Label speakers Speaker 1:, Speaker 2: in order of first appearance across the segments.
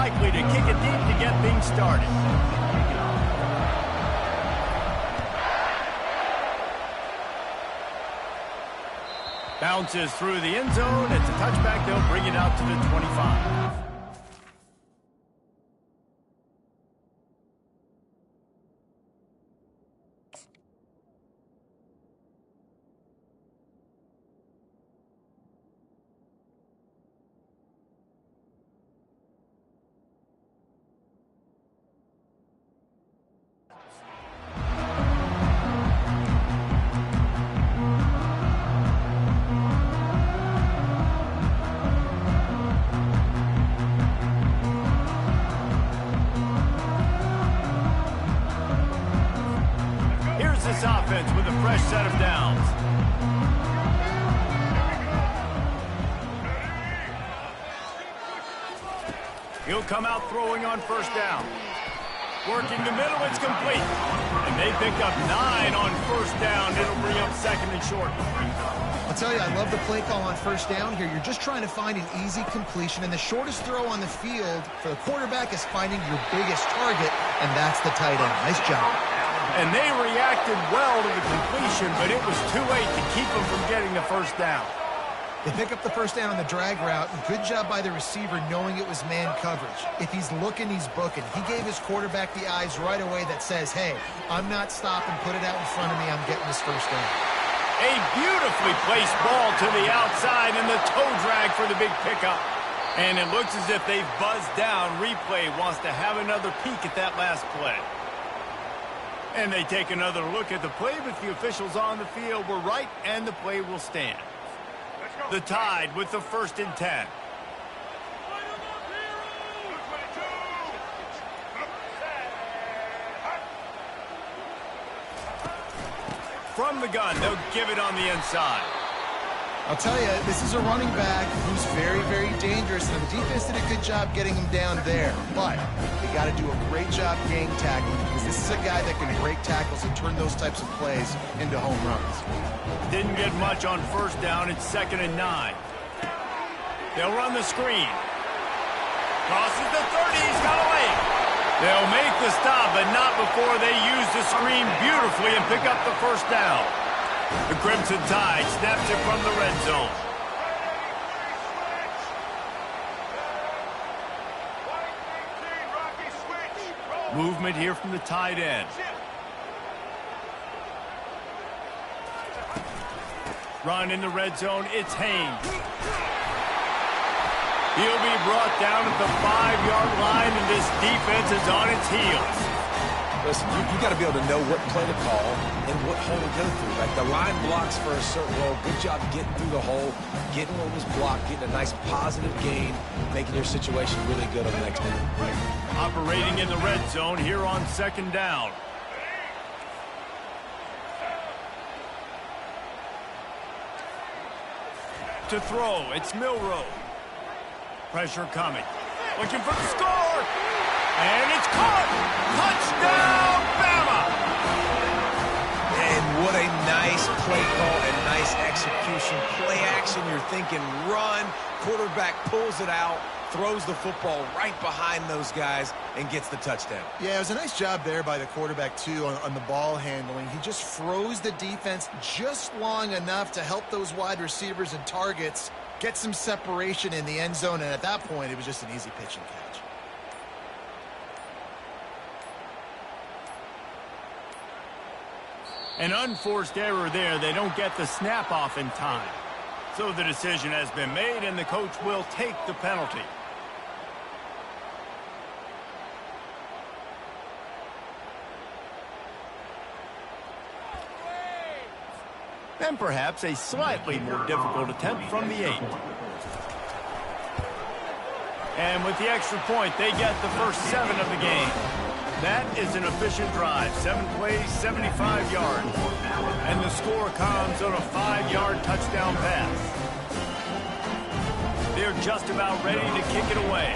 Speaker 1: likely to kick it deep to get things started. Bounces through the end zone. It's a touchback. They'll bring it out to the 25. This offense with a fresh set of downs. He'll come out throwing on first down. Working the middle, it's complete. And they pick up 9 on first down. It'll bring up second and short.
Speaker 2: I'll tell you, I love the play call on first down here. You're just trying to find an easy completion, and the shortest throw on the field for the quarterback is finding your biggest target, and that's the tight end. Nice job.
Speaker 1: And they reacted well to the completion, but it was too late to keep them from getting the first down.
Speaker 2: They pick up the first down on the drag route. Good job by the receiver knowing it was man coverage. If he's looking, he's booking. He gave his quarterback the eyes right away that says, hey, I'm not stopping. Put it out in front of me. I'm getting this first down.
Speaker 1: A beautifully placed ball to the outside and the toe drag for the big pickup. And it looks as if they've buzzed down. Replay wants to have another peek at that last play. And they take another look at the play, but the officials on the field were right, and the play will stand. The Tide with the 1st and 10. From the gun, they'll give it on the inside.
Speaker 2: I'll tell you, this is a running back who's very, very dangerous, and the defense did a good job getting him down there. But they got to do a great job game tackling, because this is a guy that can break tackles and turn those types of plays into home runs.
Speaker 1: Didn't get much on first down. It's 2nd and 9. They'll run the screen. Crosses the 30. He's got away. They'll make the stop, but not before they use the screen beautifully and pick up the first down. The Crimson Tide snaps it from the red zone. Movement here from the tight end. Run in the red zone. It's Haynes. He'll be brought down at the 5-yard line, and this defense is on its heels.
Speaker 3: Listen, you got to be able to know what play to call and what hole to go through. Like the line blocks for a certain hole. Good job getting through the hole, getting what was blocked, getting a nice positive gain, making your situation really good on the next down.
Speaker 1: Operating in the red zone here on 2nd down. To throw, it's Milrow. Pressure coming. Looking for the score. And it's caught. Touchdown, Bama.
Speaker 3: And what a nice play call and nice execution. Play action, you're thinking run. Quarterback pulls it out, throws the football right behind those guys, and gets the touchdown.
Speaker 2: Yeah, it was a nice job there by the quarterback, too, on the ball handling. He just froze the defense just long enough to help those wide receivers and targets get some separation in the end zone, and at that point, it was just an easy pitch and catch.
Speaker 1: An unforced error there. They don't get the snap off in time. So the decision has been made, and the coach will take the penalty. And perhaps a slightly more difficult attempt from the 8. And with the extra point, they get the first 7 of the game. That is an efficient drive. 7 plays, 75 yards. And the score comes on a 5-yard touchdown pass. They're just about ready to kick it away.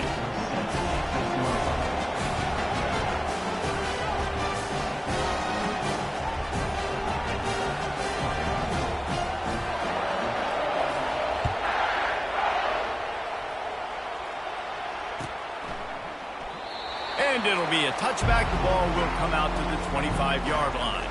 Speaker 1: And it'll be a touchback. The ball will come out to the 25-yard line.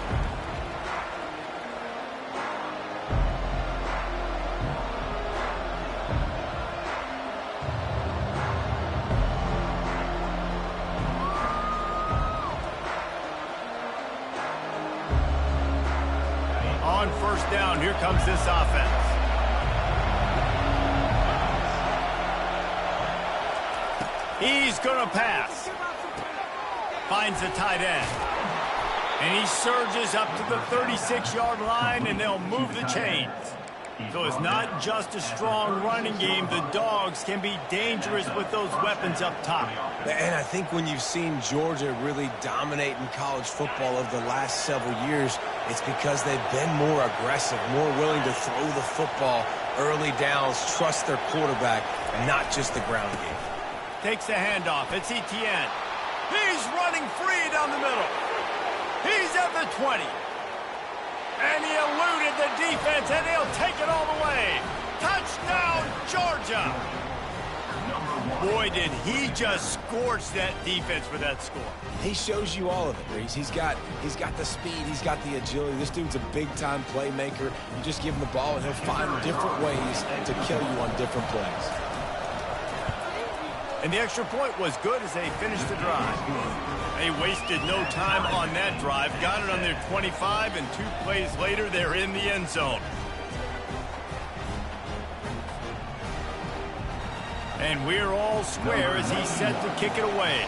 Speaker 1: On first down, here comes this offense. He's going to pass. Finds the tight end. And he surges up to the 36-yard line, and they'll move the chains. So it's not just a strong running game. The Dogs can be dangerous with those weapons up top.
Speaker 3: And I think when you've seen Georgia really dominate in college football over the last several years, it's because they've been more aggressive, more willing to throw the football early downs, trust their quarterback, not just the ground game.
Speaker 1: Takes the handoff. It's Etienne. He's running free down the middle. He's at the 20. And he eluded the defense, and he'll take it all the way. Touchdown, Georgia. Boy, did he just scorch that defense for that score.
Speaker 3: He shows you all of it, Reese. He's got the speed. He's got the agility. This dude's a big-time playmaker. You just give him the ball, and he'll find different ways to kill you on different plays.
Speaker 1: And the extra point was good as they finished the drive. They wasted no time on that drive. Got it on their 25, and 2 plays later, they're in the end zone. And we're all square as he's set to kick it away.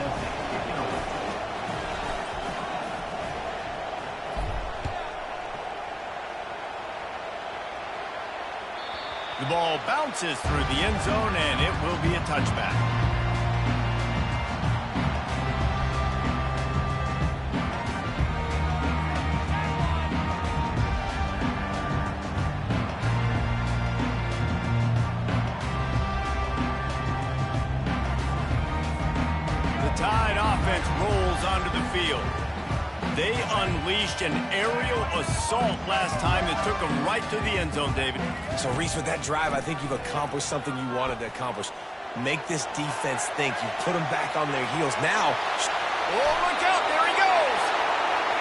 Speaker 1: The ball bounces through the end zone, and it will be a touchback. Rolls onto the field. They unleashed an aerial assault last time that took them right to the end zone, David.
Speaker 3: So, Reese, with that drive, I think you've accomplished something you wanted to accomplish. Make this defense think. You put them back on their heels. Now,
Speaker 1: oh, look out, there he goes!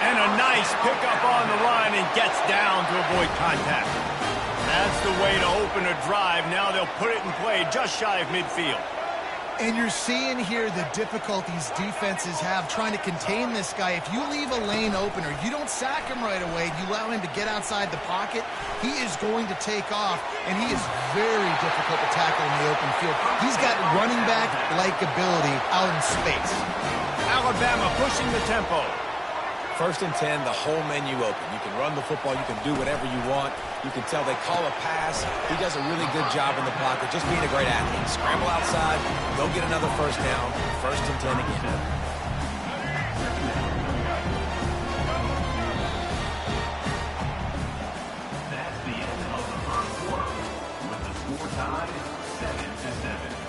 Speaker 1: And a nice pickup on the line and gets down to avoid contact. That's the way to open a drive. Now they'll put it in play just shy of midfield.
Speaker 2: And you're seeing here the difficulties defenses have trying to contain this guy. If you leave a lane open or you don't sack him right away, you allow him to get outside the pocket, he is going to take off, and he is very difficult to tackle in the open field. He's got running back-like ability out in space.
Speaker 1: Alabama pushing the tempo.
Speaker 3: 1st and 10, the whole menu open. You can run the football, you can do whatever you want. You can tell they call a pass. He does a really good job in the pocket, just being a great athlete. Scramble outside, go get another first down. 1st and 10 again.
Speaker 4: That's the end of the first quarter, with the score tied 7-7.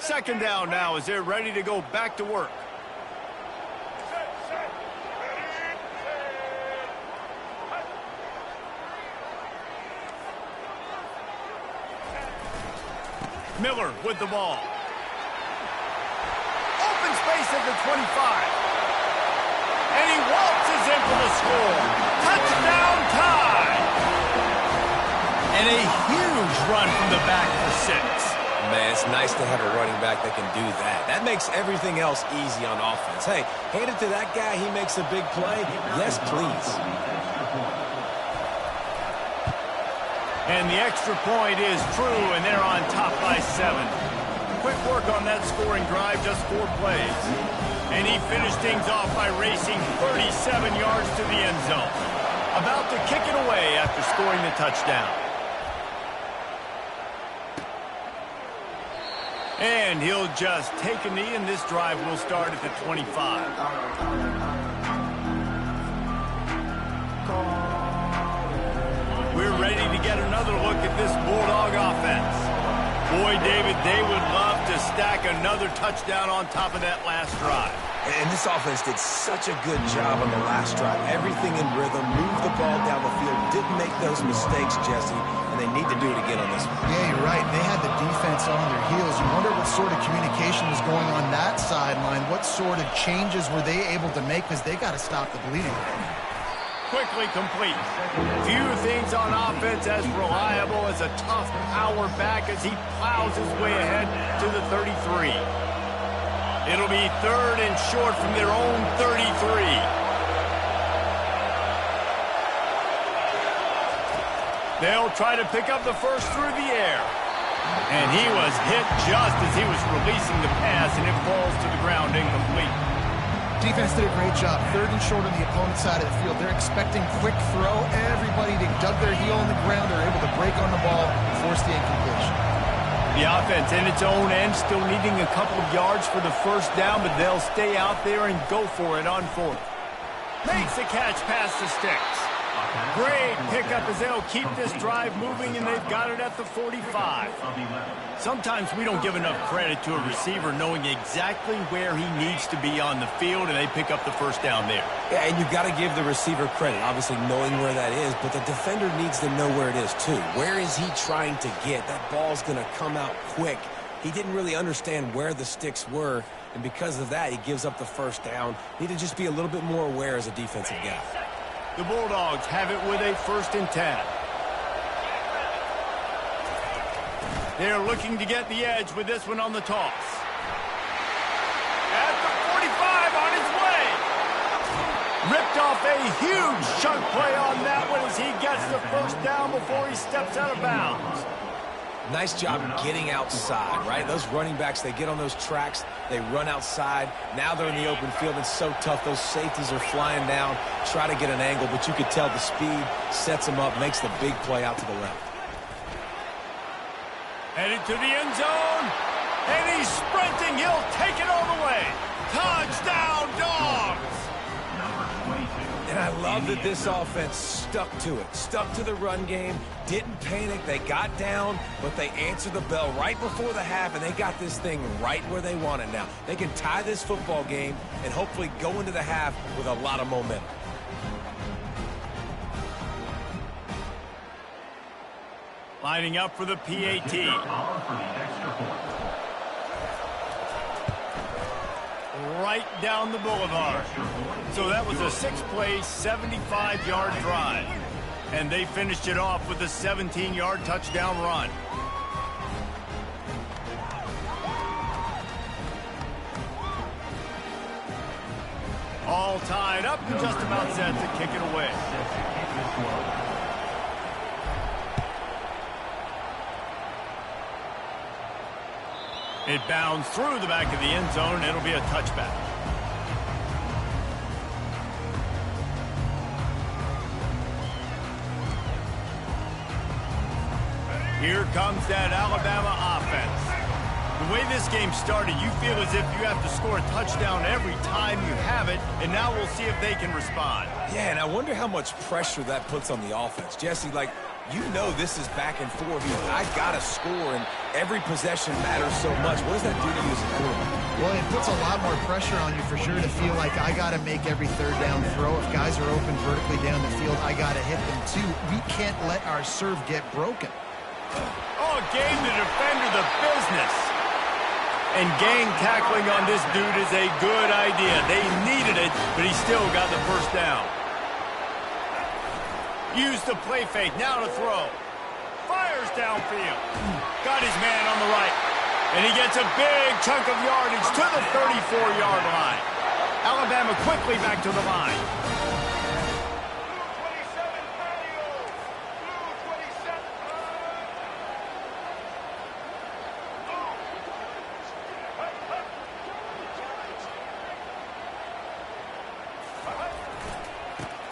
Speaker 1: Second down now as they're ready to go back to work. Miller with the ball. Open space at the 25. And he waltzes in for the score. Touchdown tie. And a huge run from the back for 6.
Speaker 3: Man, it's nice to have a running back that can do that. That makes everything else easy on offense. Hey, hand it to that guy, he makes a big play. Yes, please.
Speaker 1: And the extra point is true, and they're on top by 7. Quick work on that scoring drive, just 4 plays. And he finished things off by racing 37 yards to the end zone. About to kick it away after scoring the touchdown. And he'll just take a knee, and this drive will start at the 25. We're ready to get another look at this Bulldog offense. Boy, David, they would love to stack another touchdown on top of that last drive.
Speaker 3: And this offense did such a good job on the last drive. Everything in rhythm, moved the ball down the field, didn't make those mistakes, Jesse, and they need to do it again on this one.
Speaker 2: Yeah, you're right. They had the defense defense on their heels. You wonder what sort of communication was going on that sideline. What sort of changes were they able to make, because they got to stop the bleeding.
Speaker 1: Quickly complete. Few things on offense as reliable as a tough power back as he plows his way ahead to the 33. It'll be 3rd and short from their own 33. They'll try to pick up the first through the air. And he was hit just as he was releasing the pass, and it falls to the ground incomplete.
Speaker 2: Defense did a great job. 3rd and short on the opponent's side of the field. They're expecting quick throw. Everybody dug their heel on the ground. They're able to break on the ball and force the incompletion.
Speaker 1: The offense in its own end still needing a couple of yards for the first down, but they'll stay out there and go for it on 4th. Makes the catch past the sticks. Great pickup as they'll keep this drive moving, and they've got it at the 45. Sometimes we don't give enough credit to a receiver knowing exactly where he needs to be on the field, and they pick up the first down there.
Speaker 3: Yeah, and you've got to give the receiver credit, obviously knowing where that is, but the defender needs to know where it is too. Where is he trying to get? That ball's going to come out quick. He didn't really understand where the sticks were, and because of that, he gives up the first down. Need to just be a little bit more aware as a defensive guy.
Speaker 1: The Bulldogs have it with a 1st and 10. They're looking to get the edge with this one on the toss. At the 45 on his way. Ripped off a huge chunk play on that one as he gets the first down before he steps out of bounds.
Speaker 3: Nice job getting outside, right? Those running backs, they get on those tracks, they run outside. Now they're in the open field. It's so tough. Those safeties are flying down, try to get an angle, but you could tell the speed sets him up, makes the big play out to the left.
Speaker 1: Headed to the end zone, and he's sprinting. He'll take it all the way. Touchdown, Dogs!
Speaker 3: And I love that this offense stuck to it, stuck to the run game, didn't panic. They got down, but they answered the bell right before the half, and they got this thing right where they want it now. They can tie this football game and hopefully go into the half with a lot of momentum.
Speaker 1: Lining up for the PAT. Right down the boulevard. So that was a 6-play, 75-yard drive. And they finished it off with a 17-yard touchdown run. All tied up and just about set to kick it away. It bounds through the back of the end zone. It'll be a touchback. Here comes that Alabama offense. The way this game started, you feel as if you have to score a touchdown every time you have it, and now we'll see if they can respond.
Speaker 3: Yeah, and I wonder how much pressure that puts on the offense. Jesse, like, you know this is back and forth. I got to score, and every possession matters so much. What does that do to you as a quarterback?
Speaker 2: Well, it puts a lot more pressure on you for sure to feel like I got to make every 3rd down throw. If guys are open vertically down the field, I got to hit them too. We can't let our serve get broken.
Speaker 1: Oh, gave the defender the business. And gang tackling on this dude is a good idea. They needed it, but he still got the first down. Use the play fake, now to throw. Fires downfield. Got his man on the right. And he gets a big chunk of yardage to the 34-yard line. Alabama quickly back to the line.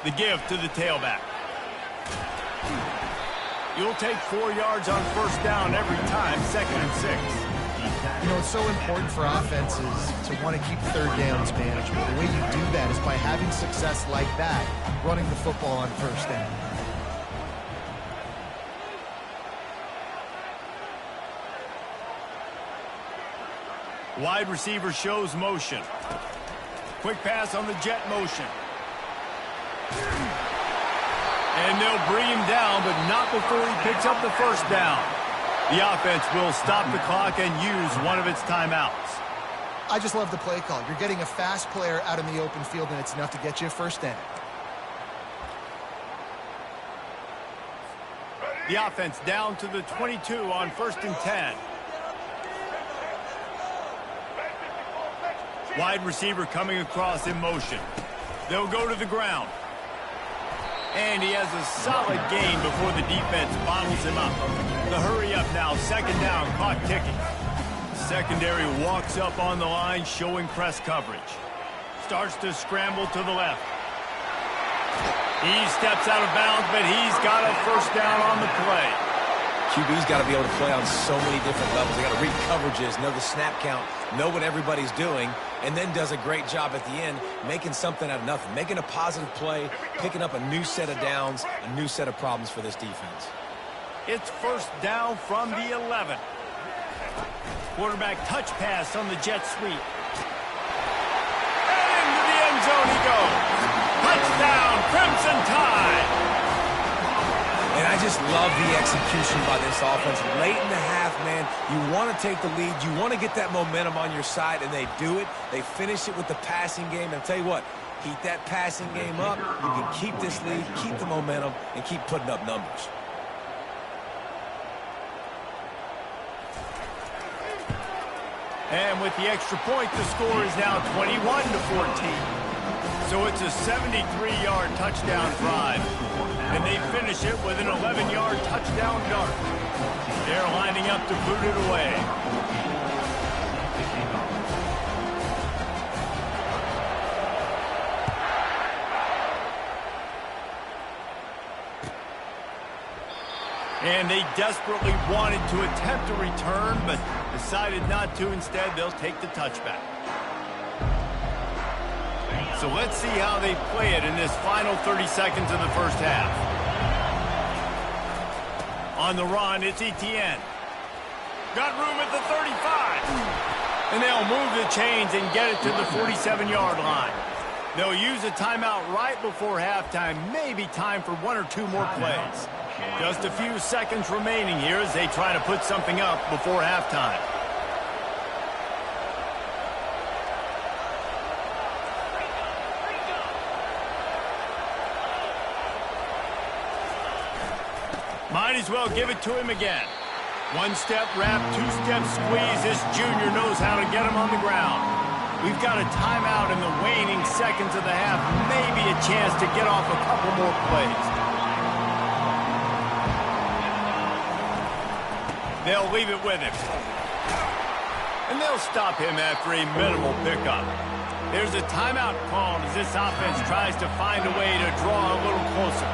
Speaker 1: The give to the tailback. You'll take 4 yards on first down every time, 2nd and 6.
Speaker 2: You know, it's so important for offenses to want to keep 3rd downs manageable. The way you do that is by having success like that, running the football on first down.
Speaker 1: Wide receiver shows motion. Quick pass on the jet motion. And they'll bring him down, but not before he picks up the first down. The offense will stop the clock and use one of its timeouts.
Speaker 2: I just love the play call. You're getting a fast player out in the open field, and it's enough to get you a first down.
Speaker 1: The offense down to the 22 on 1st and 10. Wide receiver coming across in motion. They'll go to the ground. And he has a solid gain before the defense bottles him up. The hurry up now, 2nd down, clock ticking. Secondary walks up on the line, showing press coverage. Starts to scramble to the left. He steps out of bounds, but he's got a first down on the play.
Speaker 3: QB's got to be able to play on so many different levels. They got to read coverages, know the snap count, know what everybody's doing, and then does a great job at the end making something out of nothing, making a positive play, picking up a new set of downs, a new set of problems for this defense.
Speaker 1: It's first down from the 11. Quarterback touch pass on the jet sweep. And into the end zone he goes. Touchdown, Crimson Tide.
Speaker 3: And I just love the execution by this offense. Late in the half, man, you want to take the lead. You want to get that momentum on your side, and they do it. They finish it with the passing game. And I'll tell you what, keep that passing game up. You can keep this lead, keep the momentum, and keep putting up numbers.
Speaker 1: And with the extra point, the score is now 21-14. So it's a 73-yard touchdown drive. And they finish it with an 11-yard touchdown dart. They're lining up to boot it away. And they desperately wanted to attempt a return, but decided not to. Instead, they'll take the touchback. So let's see how they play it in this final 30 seconds of the first half. On the run, it's Etienne. Got room at the 35. And they'll move the chains and get it to the 47-yard line. They'll use a timeout right before halftime. Maybe time for 1 or 2 more plays. Just a few seconds remaining here as they try to put something up before halftime. Might as well give it to him again. 1-step wrap, 2-step squeeze. This junior knows how to get him on the ground. We've got a timeout in the waning seconds of the half. Maybe a chance to get off a couple more plays. They'll leave it with him. And they'll stop him after a minimal pickup. There's a timeout called as this offense tries to find a way to draw a little closer.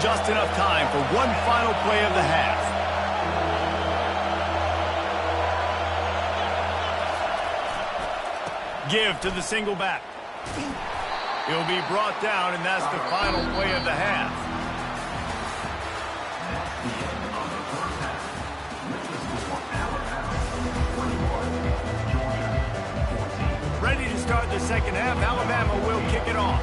Speaker 1: Just enough time for one final play of the half. Give to the single back. He'll be brought down, and that's the final play of the half. Ready to start the second half. Alabama will kick it off.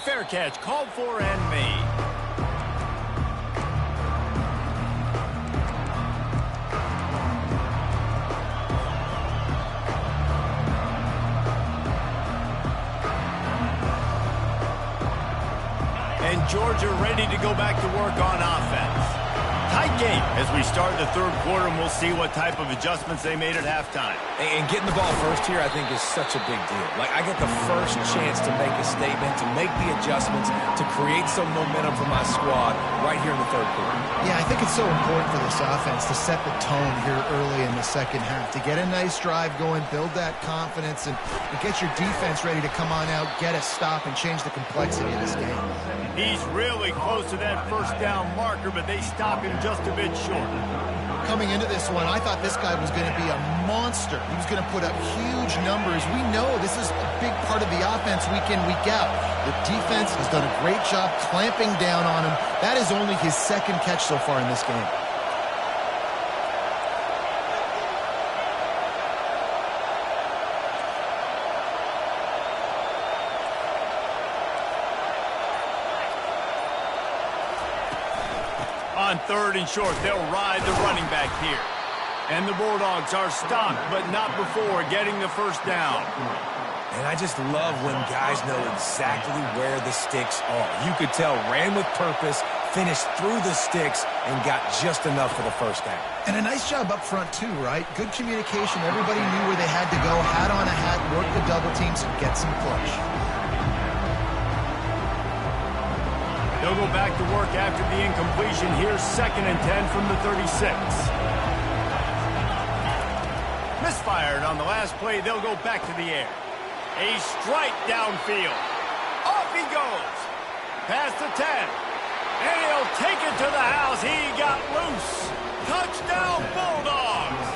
Speaker 1: Fair catch, called for and made. And Georgia ready to go back to work on offense. Tight game as we start the third quarter, and we'll see what type of adjustments they made at halftime.
Speaker 3: And getting the ball first here, I think, is such a big deal. Like, I get the first chance to make a statement, to make the adjustments, to create some momentum for my squad right here in the third quarter.
Speaker 2: Yeah, I think it's so important for this offense to set the tone here early in the second half, to get a nice drive going, build that confidence, and get your defense ready to come on out, get a stop, and change the complexity of this game.
Speaker 1: He's really close to that first down marker, but they stop him just a bit short.
Speaker 2: Coming into this one, I thought this guy was going to be a monster. He was going to put up huge numbers. We know this is a big part of the offense week in, week out. The defense has done a great job clamping down on him. That is only his second catch so far in this game.
Speaker 1: On 3rd and short, they'll ride the running back here. And the Bulldogs are stopped, but not before getting the first down.
Speaker 3: And I just love when guys know exactly where the sticks are. You could tell ran with purpose, finished through the sticks, and got just enough for the first down.
Speaker 2: And a nice job up front, too, right? Good communication. Everybody knew where they had to go. Hat on a hat, work the double teams, and get some push.
Speaker 1: They'll go back to work after the incompletion. Here's 2nd and 10 from the 36. Misfired on the last play. They'll go back to the air. A strike downfield. Off he goes. Past the 10. And he'll take it to the house. He got loose. Touchdown, Bulldogs.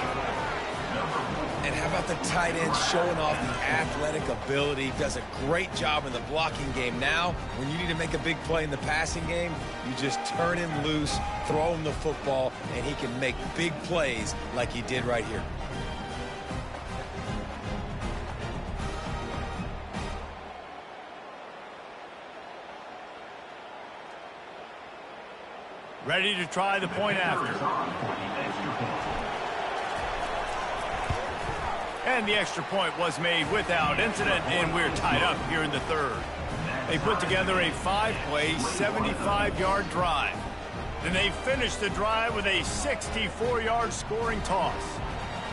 Speaker 3: And how about the tight end showing off the athletic ability? Does a great job in the blocking game. Now, when you need to make a big play in the passing game, you just turn him loose, throw him the football, and he can make big plays like he did right here.
Speaker 1: Ready to try the point after. And the extra point was made without incident, and we're tied up here in the 3rd. They put together a 5-play, 75-yard drive. Then they finished the drive with a 64-yard scoring toss.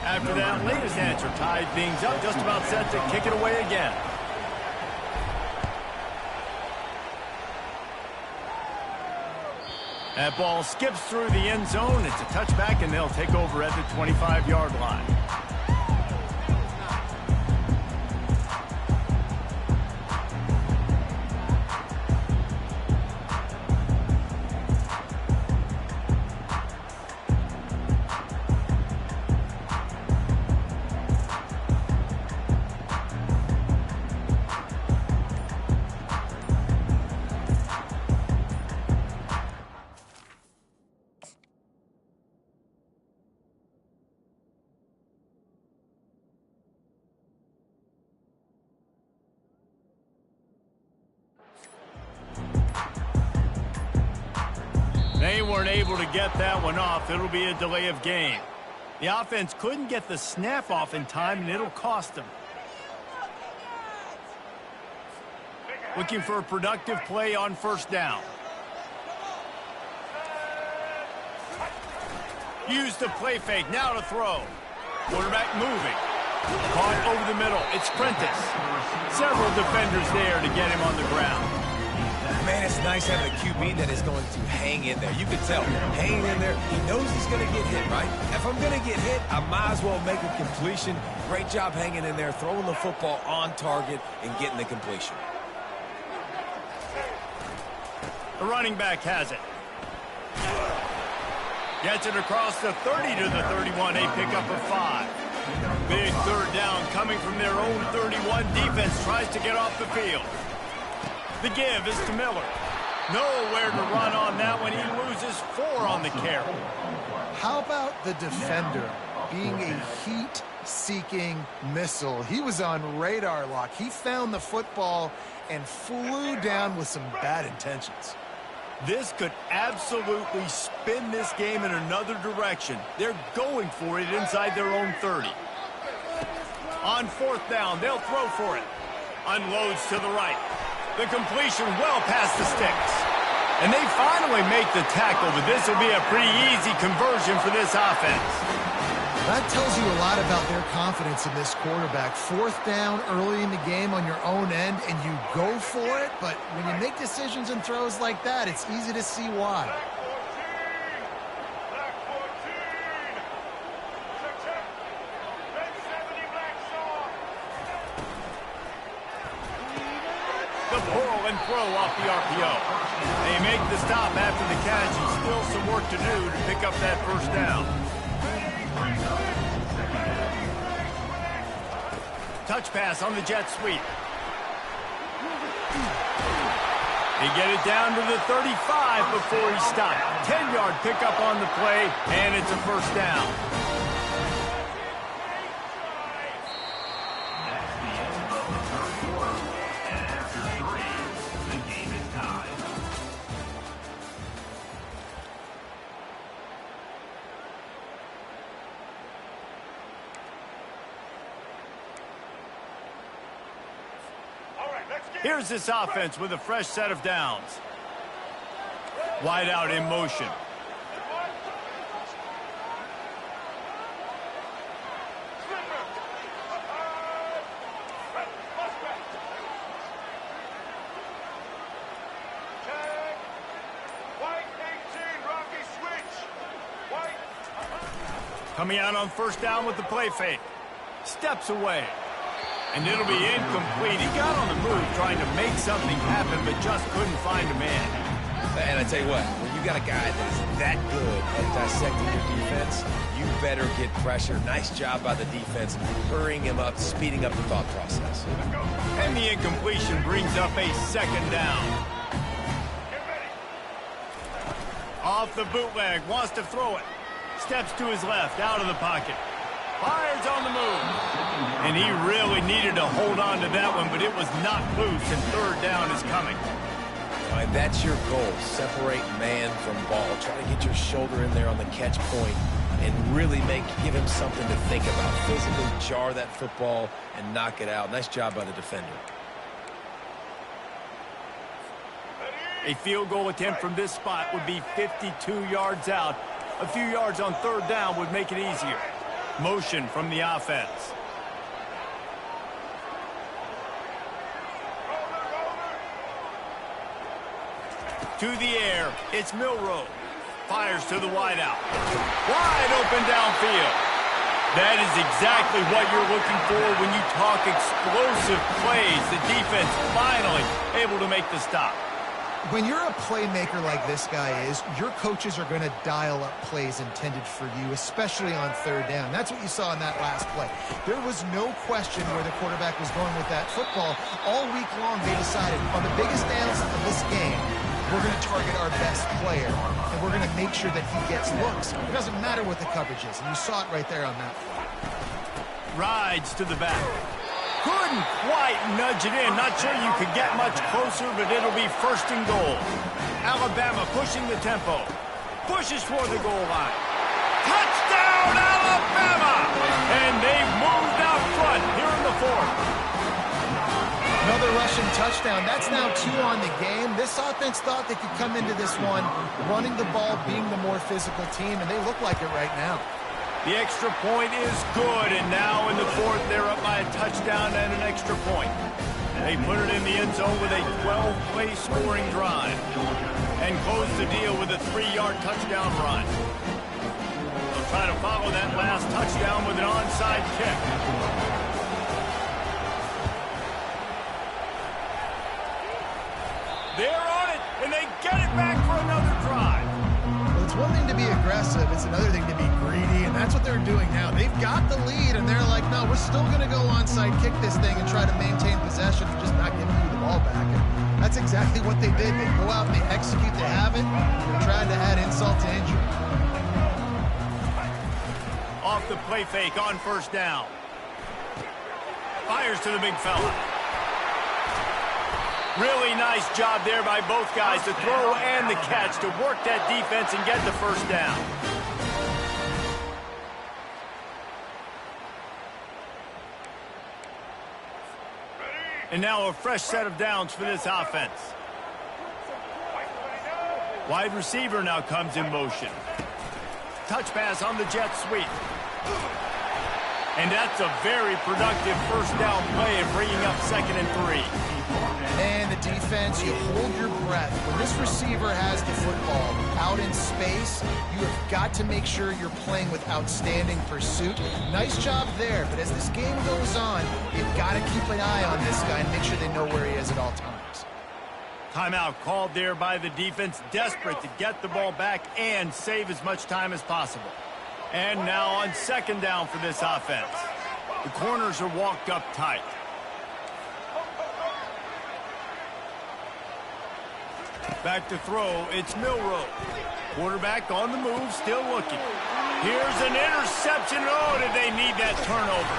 Speaker 1: After that latest answer tied things up, just about set to kick it away again. That ball skips through the end zone. It's a touchback, and they'll take over at the 25-yard line. They weren't able to get that one off. It'll be a delay of game. The offense couldn't get the snap off in time, and it'll cost them. Looking for a productive play on 1st down. Use the play fake. Now to throw. Quarterback moving. Caught over the middle. It's Prentice. Several defenders there to get him on the ground.
Speaker 3: Man, it's nice having a QB that is going to hang in there. You can tell, hanging in there, he knows he's going to get hit, right? If I'm going to get hit, I might as well make a completion. Great job hanging in there, throwing the football on target and getting the completion.
Speaker 1: The running back has it. Gets it across the 30 to the 31. A pickup of 5. Big 3rd down coming from their own 31. Defense tries to get off the field. The give is to Miller. Nowhere to run on that one. He loses 4 on the carry.
Speaker 2: How about the defender being a heat-seeking missile? He was on radar lock. He found the football and flew down with some bad intentions.
Speaker 1: This could absolutely spin this game in another direction. They're going for it inside their own 30. On 4th down, they'll throw for it. Unloads to the right. The completion well past the sticks. And they finally make the tackle, but this will be a pretty easy conversion for this offense.
Speaker 2: That tells you a lot about their confidence in this quarterback. 4th down early in the game on your own end, and you go for it, but when you make decisions and throws like that, it's easy to see why.
Speaker 1: The pull and throw off the RPO. They make the stop after the catch, and still some work to do to pick up that 1st down. Touch pass on the jet sweep. They get it down to the 35 before he stopped. 10-yard pickup on the play, and it's a 1st down. Here's this offense with a fresh set of downs. Wide out in motion. Coming out on first down with the play fake. Steps away. And it'll be incomplete. He got on the move trying to make something happen, but just couldn't find a man.
Speaker 3: And I tell you what, when you got a guy that is that good at dissecting your defense, you better get pressure. Nice job by the defense, hurrying him up, speeding up the thought process.
Speaker 1: And the incompletion brings up a second down. Off the bootleg, wants to throw it. Steps to his left, out of the pocket. Fires on the move. And he really needed to hold on to that one, but it was not loose, and third down is coming.
Speaker 3: All right, that's your goal. Separate man from ball. Try to get your shoulder in there on the catch point and really give him something to think about. Physically jar that football and knock it out. Nice job by the defender.
Speaker 1: A field goal attempt from this spot would be 52 yards out. A few yards on third down would make it easier. Motion from the offense. To the air, it's Milroe. Fires to the wideout. Wide open downfield. That is exactly what you're looking for when you talk explosive plays. The defense finally able to make the stop.
Speaker 2: When you're a playmaker like this guy is, your coaches are going to dial up plays intended for you, especially on third down. That's what you saw in that last play. There was no question where the quarterback was going with that football. All week long, they decided on the biggest downs of this game, we're going to target our best player, and we're going to make sure that he gets looks. It doesn't matter what the coverage is, and you saw it right there on that play.
Speaker 1: Rides to the back. Couldn't quite nudge it in. Not sure you could get much closer, but it'll be first and goal. Alabama pushing the tempo. Pushes for the goal line. Touchdown, Alabama! And they've moved out front here in the fourth.
Speaker 2: Another rushing touchdown. That's now 2 on the game. This offense thought they could come into this one running the ball, being the more physical team, and they look like it right now.
Speaker 1: The extra point is good, and now in the fourth, they're up by a touchdown and an extra point. They put it in the end zone with a 12-play scoring drive and close the deal with a 3-yard touchdown run. They'll try to follow that last touchdown with an onside kick. They're on it, and they get it back for another drive.
Speaker 2: Well, it's one thing to be aggressive. It's another thing to be greedy, and that's what they're doing now. They've got the lead, and they're like, no, we're still going to go onside kick this thing and try to maintain possession and just not give you the ball back. And that's exactly what they did. They go out and they execute, they have it, and they're trying to add insult to injury.
Speaker 1: Off the play fake on first down. Fires to the big fella. Really nice job there by both guys, the throw and the catch, to work that defense and get the first down. And now a fresh set of downs for this offense. Wide receiver now comes in motion. Touch pass on the jet sweep. And that's a very productive first down play and bringing up 2nd and 3.
Speaker 2: And the defense, you hold your breath. When this receiver has the football out in space, you have got to make sure you're playing with outstanding pursuit. Nice job there, but as this game goes on, you've got to keep an eye on this guy and make sure they know where he is at all times.
Speaker 1: Timeout called there by the defense, desperate to get the ball back and save as much time as possible. And now on 2nd down for this offense. The corners are walked up tight. Back to throw, it's Milroe. Quarterback on the move, still looking. Here's an interception. Oh, did they need that turnover?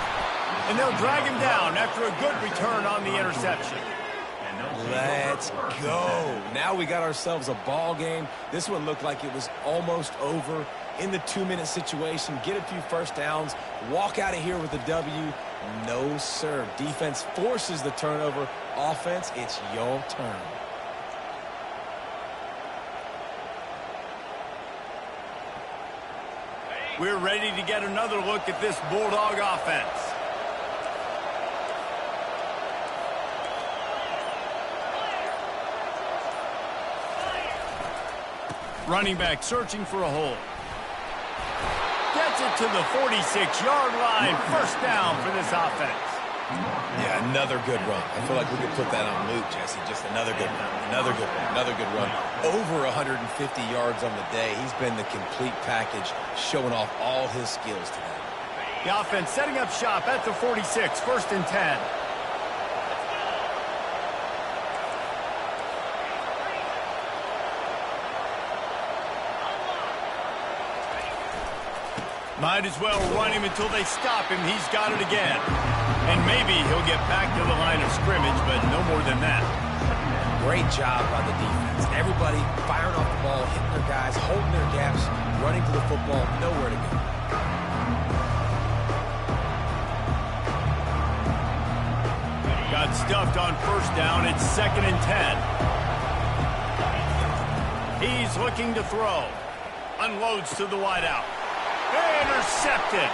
Speaker 1: And they'll drag him down after a good return on the interception.
Speaker 3: Let's go. Now we got ourselves a ball game. This one looked like it was almost over. In the 2-minute situation, get a few first downs, walk out of here with a W. No, sir. Defense forces the turnover. Offense, it's your turn.
Speaker 1: We're ready to get another look at this Bulldog offense. Running back searching for a hole. Gets it to the 46-yard line. First down for this offense.
Speaker 3: Yeah, another good run. I feel like we could put that on loop, Jesse. Just another good run, another good run, another good run. Over 150 yards on the day. He's been the complete package, showing off all his skills today.
Speaker 1: The offense setting up shop at the 46, first and 10. Might as well run him until they stop him. He's got it again. And maybe he'll get back to the line of scrimmage, but no more than that.
Speaker 3: Great job by the defense. Everybody firing off the ball, hitting their guys, holding their gaps, running to the football, nowhere to go.
Speaker 1: Got stuffed on first down. It's second and 10. He's looking to throw. Unloads to the wideout. Intercepted.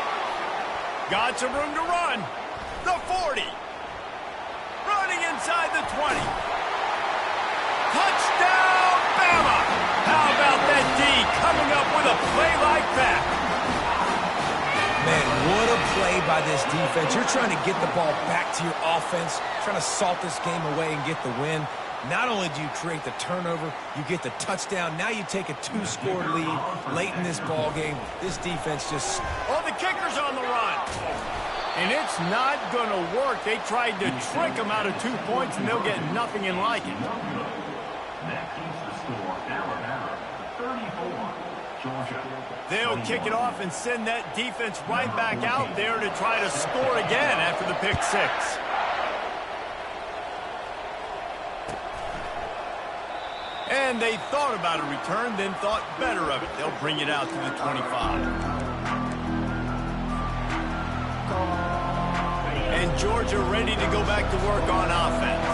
Speaker 1: Got some room to run. The 40. Running inside the 20. Touchdown, Bama. How about that D coming up with a play like that?
Speaker 3: Man, what a play by this defense. You're trying to get the ball back to your offense, trying to salt this game away and get the win. Not only do you create the turnover, you get the touchdown. Now you take a 2-score lead late in this ball game. This defense just...
Speaker 1: Oh, the kicker's on the run. And it's not going to work. They tried to trick him out of 2 points, and they'll get nothing in like it.
Speaker 4: That keeps the score Alabama 34, Georgia.
Speaker 1: They'll kick it off and send that defense right back out there to try to score again after the pick six. And they thought about a return, then thought better of it. They'll bring it out to the 25. And Georgia ready to go back to work on offense.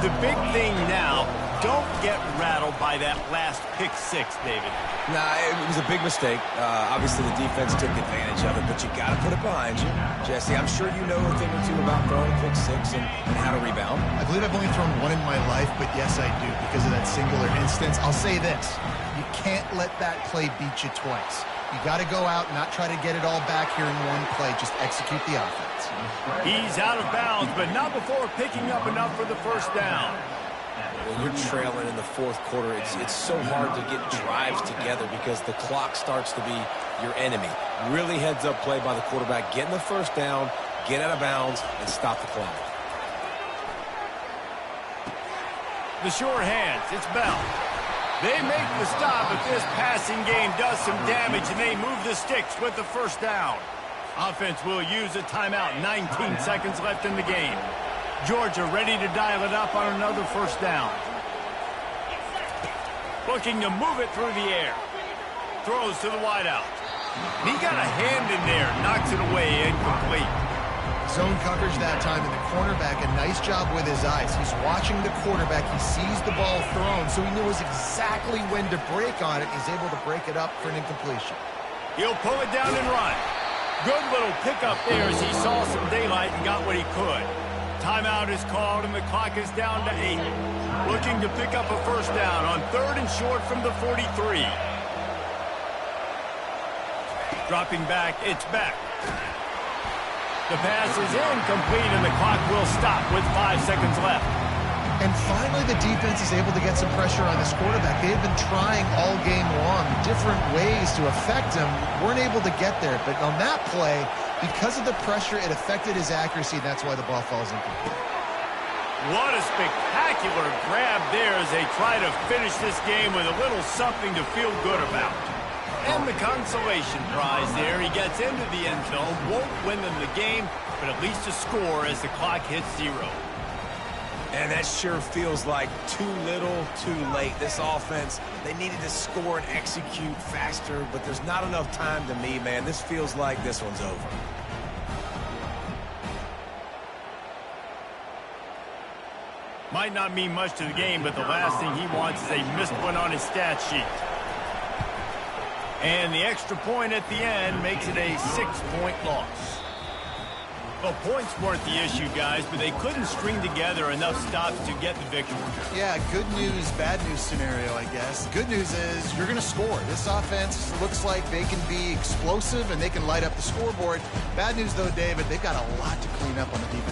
Speaker 1: The big thing now, don't get rattled by that last pick six, David.
Speaker 3: Nah, it was a big mistake. Obviously, the defense took advantage of it, but you got to put it behind you. Jesse, I'm sure you know a thing or two about throwing pick six and how to rebound.
Speaker 2: I believe I've only thrown one in my life, but yes, I do, because of that singular instance. I'll say this. You can't let that play beat you twice. You got to go out and not try to get it all back here in one play. Just execute the offense.
Speaker 1: He's out of bounds, but not before picking up enough for the first down.
Speaker 3: When you're trailing in the fourth quarter, it's so hard to get drives together because the clock starts to be your enemy. Really heads-up play by the quarterback. Getting the first down, get out of bounds, and stop the clock.
Speaker 1: The sure hands, it's Bell. They make the stop, but this passing game does some damage, and they move the sticks with the first down. Offense will use a timeout. 19 seconds left in the game. Georgia ready to dial it up on another first down. Looking to move it through the air. Throws to the wideout. He got a hand in there. Knocks it away, incomplete.
Speaker 2: Zone coverage that time, and the cornerback, a nice job with his eyes. He's watching the quarterback. He sees the ball thrown, so he knows exactly when to break on it. He's able to break it up for an incompletion.
Speaker 1: He'll pull it down and run. Good little pickup there as he saw some daylight and got what he could. Timeout is called, and the clock is down to 8. Looking to pick up a first down on 3rd and short from the 43. Dropping back, it's back. The pass is incomplete, and the clock will stop with 5 seconds left.
Speaker 2: And finally, the defense is able to get some pressure on this quarterback. They had been trying all game long different ways to affect him. Weren't able to get there, but on that play, because of the pressure, it affected his accuracy, and that's why the ball falls incomplete.
Speaker 1: What a spectacular grab there as they try to finish this game with a little something to feel good about. And the consolation prize there. He gets into the end zone, won't win them the game, but at least a score as the clock hits 0.
Speaker 3: And that sure feels like too little, too late. This offense, they needed to score and execute faster, but there's not enough time to me, man. This feels like this one's over.
Speaker 1: Might not mean much to the game, but the last thing he wants is a missed one on his stat sheet. And the extra point at the end makes it a 6-point loss. Well, points weren't the issue, guys, but they couldn't string together enough stops to get the victory.
Speaker 2: Yeah, good news, bad news scenario, I guess. Good news is you're going to score. This offense looks like they can be explosive and they can light up the scoreboard. Bad news, though, David, they've got a lot to clean up on the defense.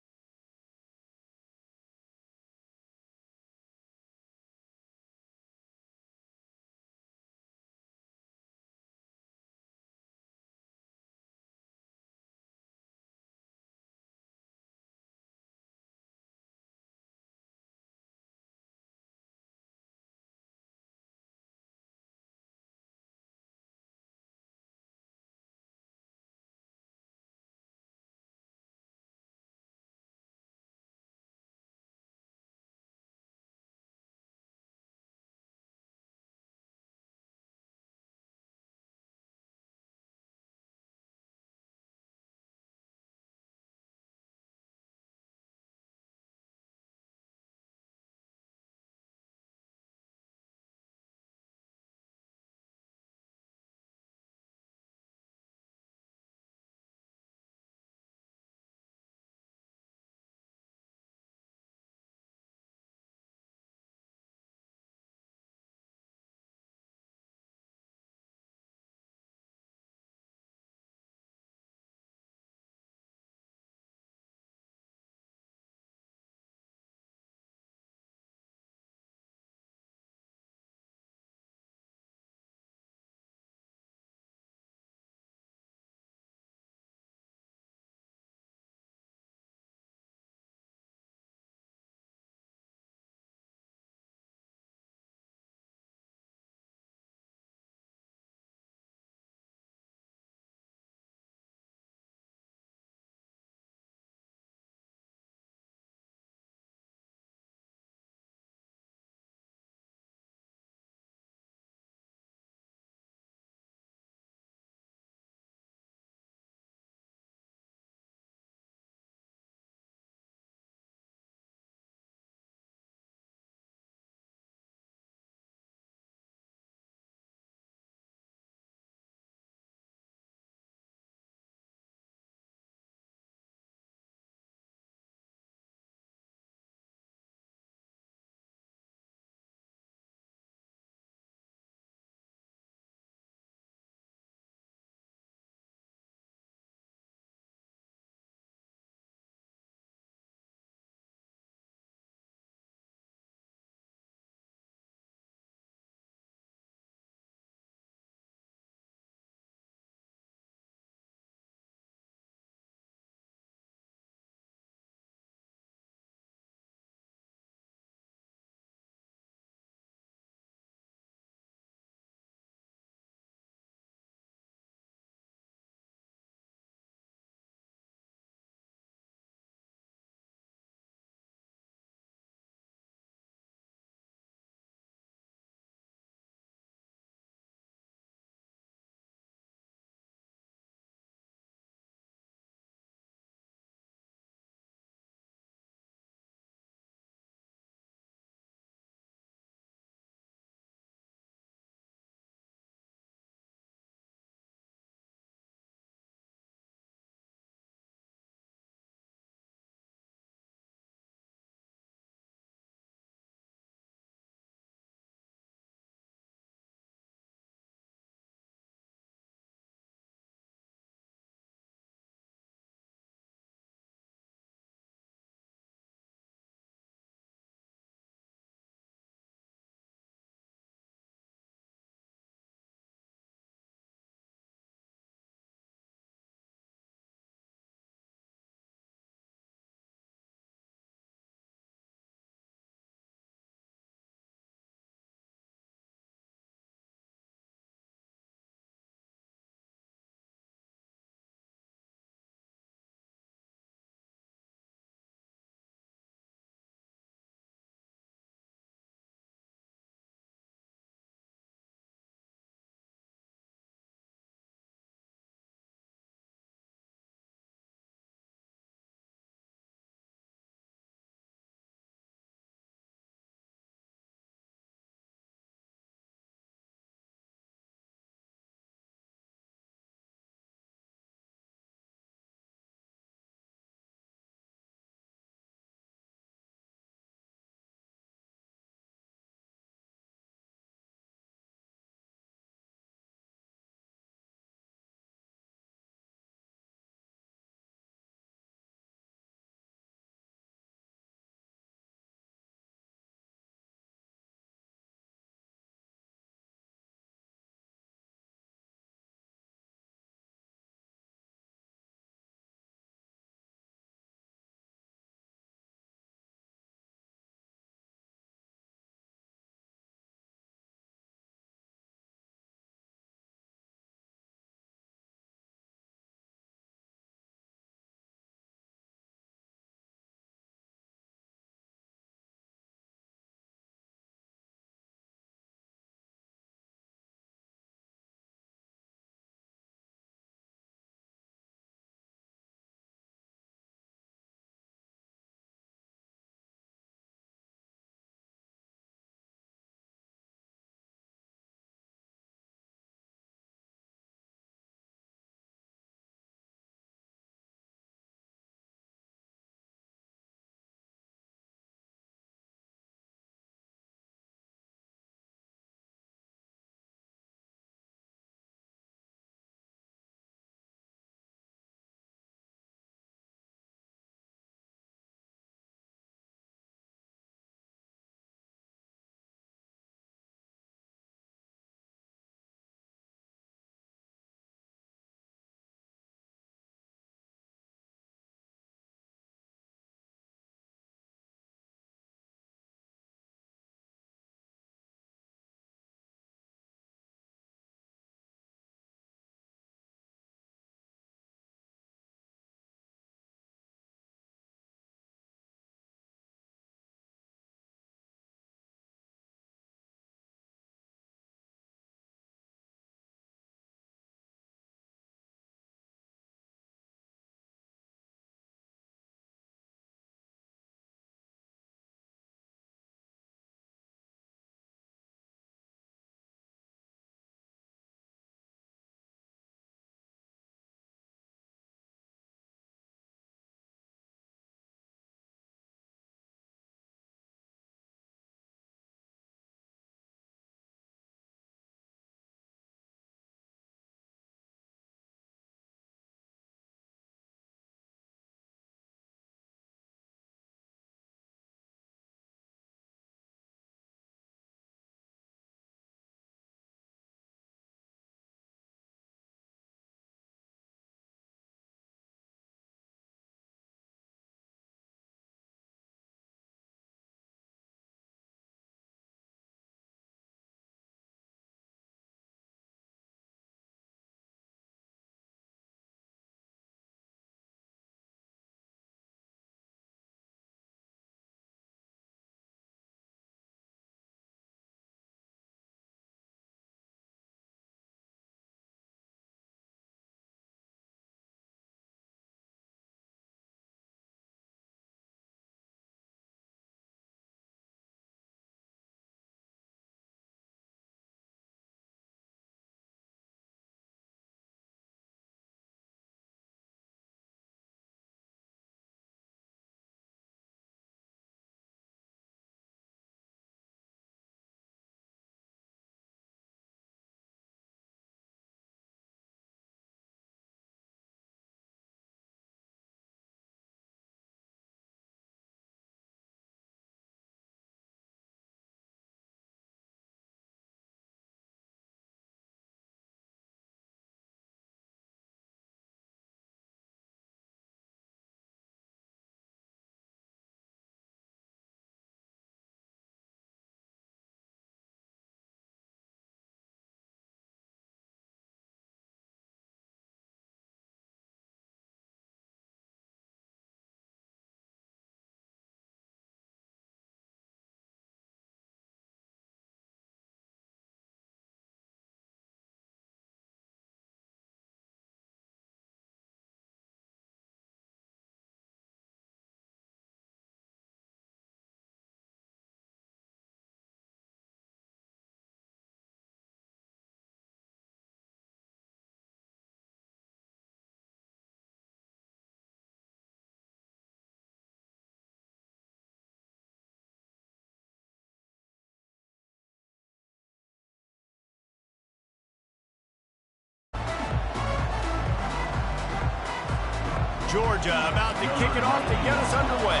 Speaker 1: Georgia about to kick it off to get us underway.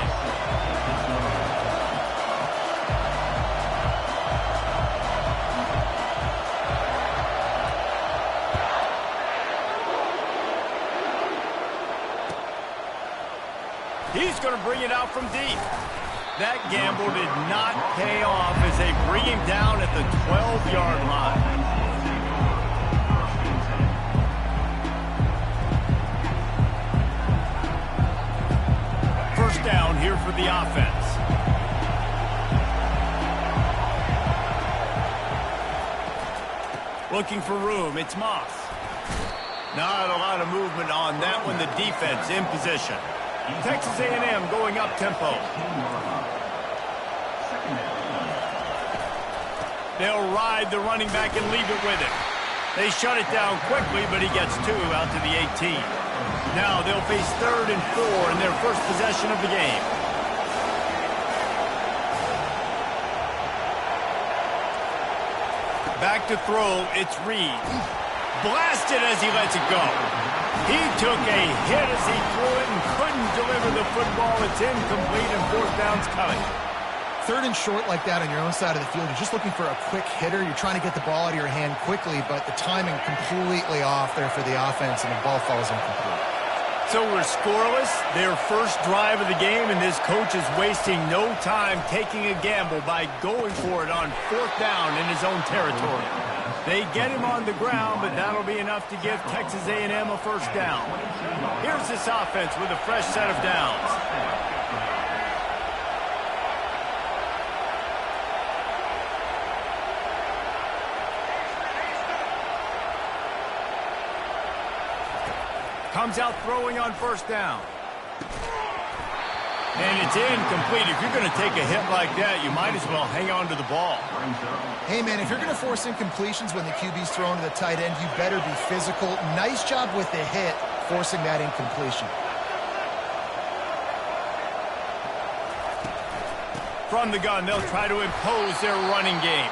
Speaker 1: He's going to bring it out from deep. That gamble did not pay off as they bring him down at the 12-yard line. First down here for the offense. Looking for room. It's Moss. Not a lot of movement on that one. The defense in position. Texas A&M going up tempo. They'll ride the running back and leave it with him. They shut it down quickly, but he gets 2 out to the 18. Now they'll face 3rd and 4 in their first possession of the game. Back to throw, it's Reed. Blasted as he lets it go. He took a hit as he threw it and couldn't deliver the football. It's incomplete and 4th down's coming.
Speaker 2: 3rd and short like that on your own side of the field. You're just looking for a quick hitter. You're trying to get the ball out of your hand quickly, but the timing completely off there for the offense, and the ball falls incomplete.
Speaker 1: So we're scoreless, their first drive of the game, and this coach is wasting no time taking a gamble by going for it on 4th down in his own territory. They get him on the ground, but that'll be enough to give Texas A&M a first down. Here's this offense with a fresh set of downs. Comes out throwing on 1st down. And it's incomplete. If you're going to take a hit like that, you might as well hang on to the ball.
Speaker 2: Hey, man, if you're going to force incompletions when the QB's thrown to the tight end, you better be physical. Nice job with the hit, forcing that incompletion.
Speaker 1: From the gun, they'll try to impose their running game.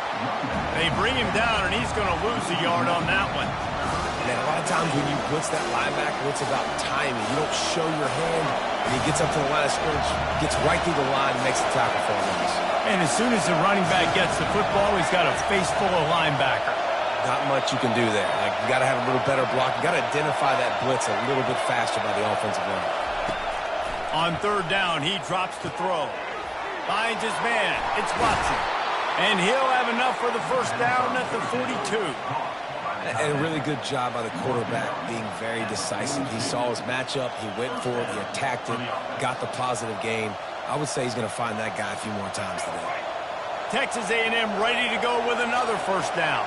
Speaker 1: They bring him down, and he's going to lose a yard on that one.
Speaker 3: And a lot of times when you blitz that linebacker, it's about timing. You don't show your hand, and he gets up to the line of scrimmage, gets right through the line, makes the tackle for him.
Speaker 1: And as soon as the running back gets the football, he's got a face full of linebacker.
Speaker 3: Not much you can do there. Like, you got to have a little better block. You got to identify that blitz a little bit faster by the offensive line.
Speaker 1: On 3rd down, he drops to throw. Finds his man. It's Watson. And he'll have enough for the first down at the 42.
Speaker 3: And a really good job by the quarterback being very decisive. He saw his matchup. He went for it. He attacked it. Got the positive gain. I would say he's going to find that guy a few more times today.
Speaker 1: Texas A&M ready to go with another first down.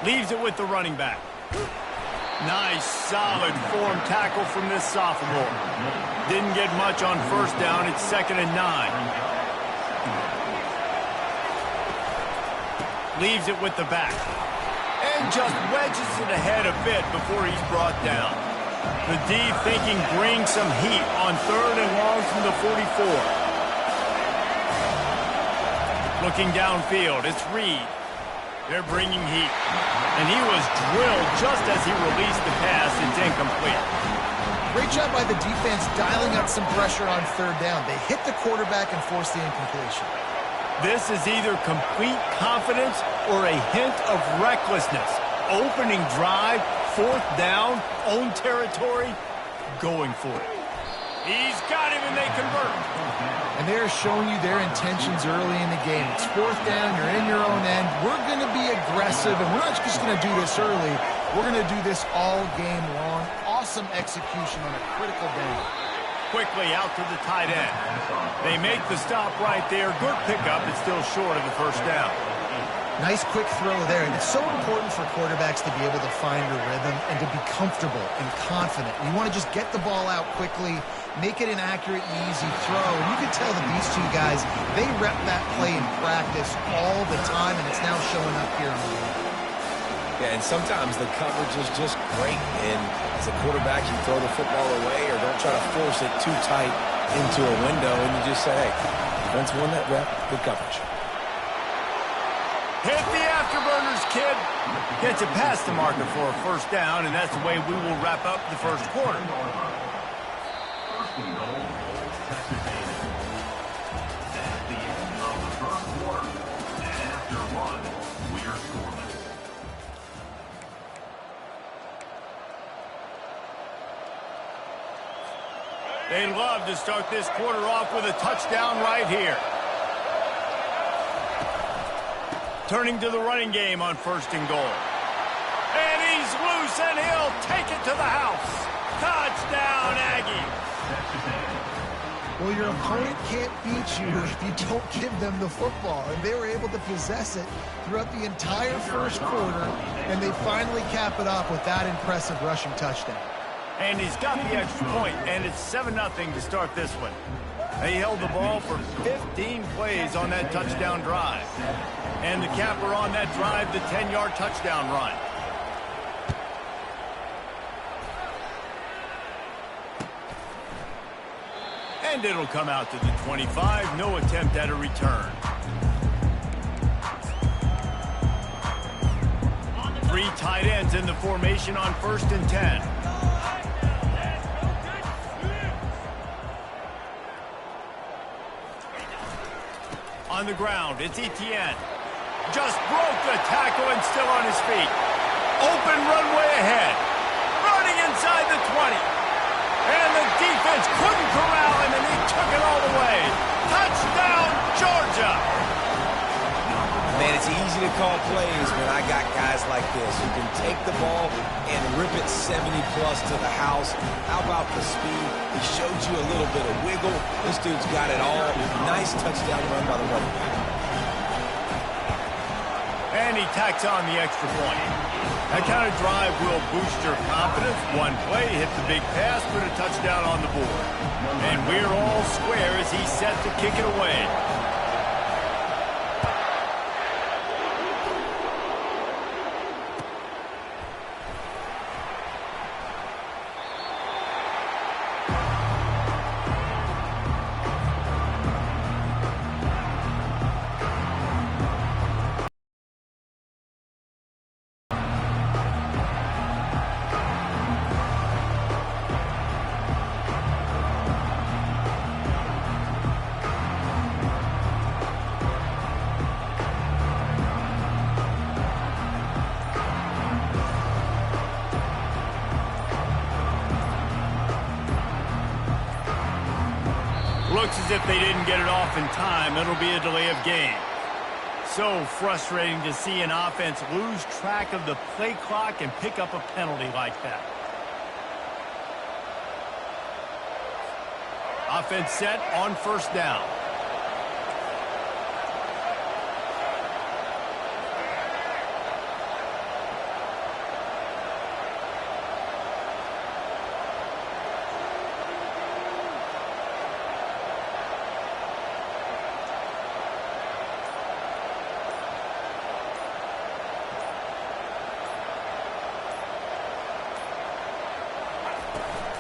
Speaker 1: Leaves it with the running back. Nice, solid form tackle from this sophomore. Didn't get much on 1st down. It's 2nd and 9. Leaves it with the back. And just wedges it ahead a bit before he's brought down. The D thinking bring some heat on 3rd and long from the 44. Looking downfield, it's Reed. They're bringing heat. And he was drilled just as he released the pass. It's incomplete.
Speaker 2: Great job by the defense dialing up some pressure on 3rd down. They hit the quarterback and forced the incompletion.
Speaker 1: This is either complete confidence or a hint of recklessness. Opening drive, 4th down, own territory, going for it. He's got him, and they convert.
Speaker 2: And they're showing you their intentions early in the game. It's 4th down, you're in your own end. We're going to be aggressive, and we're not just going to do this early. We're going to do this all game long. Awesome execution on a critical down.
Speaker 1: Quickly out to the tight end. They make the stop right there. Good pickup. It's still short of the first down.
Speaker 2: Nice quick throw there. And it's so important for quarterbacks to be able to find a rhythm and to be comfortable and confident. You want to just get the ball out quickly, make it an accurate, easy throw. And you can tell that these two guys, they rep that play in practice all the time, and it's now showing up here on the field.
Speaker 3: Yeah, and sometimes the coverage is just great. And as a quarterback, you throw the football away or don't try to force it too tight into a window, and you just say, hey, defense won that rep, good coverage.
Speaker 1: Hit the afterburners, kid. Gets it past the marker for a first down, and that's the way we will wrap up the first quarter.
Speaker 4: First and goal, Texas A&M. That's the end of the first quarter. And after one, we're scoreless.
Speaker 1: They love to start this quarter off with a touchdown right here. Turning to the running game on first and goal. And he's loose, and he'll take it to the house. Touchdown, Aggie.
Speaker 2: Well, your opponent can't beat you if you don't give them the football. And they were able to possess it throughout the entire first quarter, and they finally cap it off with that impressive rushing touchdown.
Speaker 1: And he's got the extra point, and it's 7-0 to start this one. They held the ball for 15 plays on that touchdown drive. And the capper on that drive, the 10-yard touchdown run. And it'll come out to the 25. No attempt at a return. 3 tight ends in the formation on first and 10. On the ground, it's Etienne. Just broke the tackle and still on his feet. Open runway ahead. Running inside the 20. And the defense couldn't corral him, and he took it all the way. Touchdown, Georgia!
Speaker 3: Man, it's easy to call plays when I got guys like this who can take the ball and rip it 70-plus to the house. How about the speed? He showed you a little bit of wiggle. This dude's got it all. Nice touchdown run by the running back.
Speaker 1: And he tacks on the extra point. That kind of drive will boost your confidence. One play, hit the big pass, put a touchdown on the board. And we're all square as he's set to kick it away. Looks as if they didn't get it off in time. It'll be a delay of game. So frustrating to see an offense lose track of the play clock and pick up a penalty like that. Offense set on first down.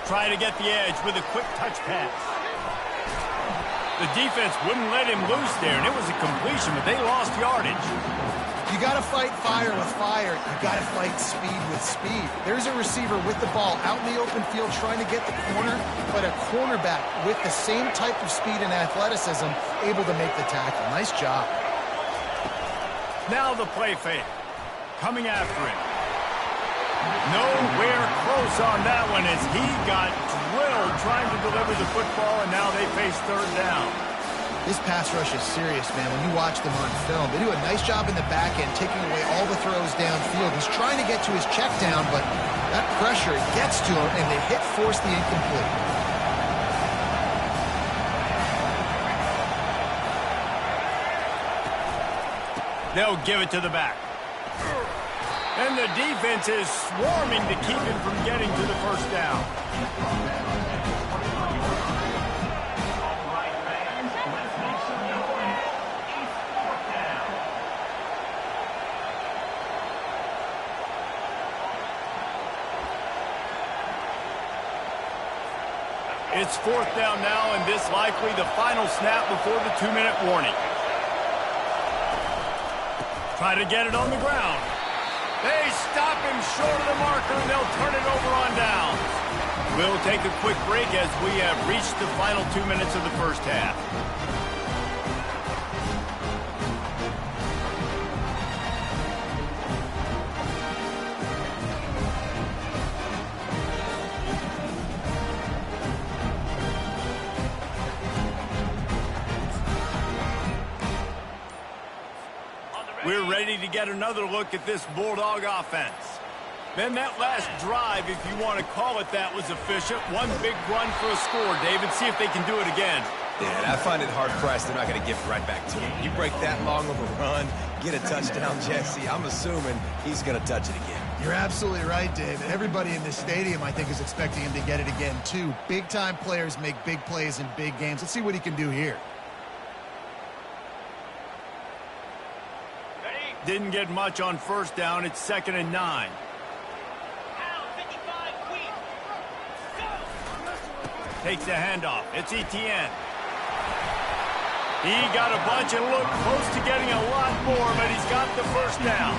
Speaker 1: Trying to get the edge with a quick touch pass. The defense wouldn't let him loose there, and it was a completion, but they lost yardage.
Speaker 2: You got to fight fire with fire. You got to fight speed with speed. There's a receiver with the ball out in the open field trying to get the corner, but a cornerback with the same type of speed and athleticism able to make the tackle. Nice job.
Speaker 1: Now the play fake. Coming after him. Nowhere close on that one as he got drilled trying to deliver the football, and now they face third down.
Speaker 2: This pass rush is serious, man. When you watch them on film, they do a nice job in the back end, taking away all the throws downfield. He's trying to get to his check down, but that pressure gets to him, and they force the incomplete.
Speaker 1: They'll give it to the back. And the defense is swarming to keep him from getting to the first down. It's fourth down now, and this likely the final snap before the 2-minute warning. Try to get it on the ground. They stop him short of the marker, and they'll turn it over on downs. We'll take a quick break as we have reached the final 2 minutes of the first half. We're ready to get another look at this Bulldog offense. Then that last drive, if you want to call it that, was efficient. One big run for a score, David. See if they can do it again.
Speaker 3: Yeah, and I find it hard-pressed they're not going to give it right back to him. You break that long of a run, get a touchdown, Jesse, I'm assuming he's going to touch it again.
Speaker 2: You're absolutely right, David. Everybody in this stadium, I think, is expecting him to get it again, too. Big-time players make big plays in big games. Let's see what he can do here.
Speaker 1: Didn't get much on first down. It's 2nd and 9. Takes a handoff. It's Etienne. He got a bunch and looked close to getting a lot more, but he's got the first down.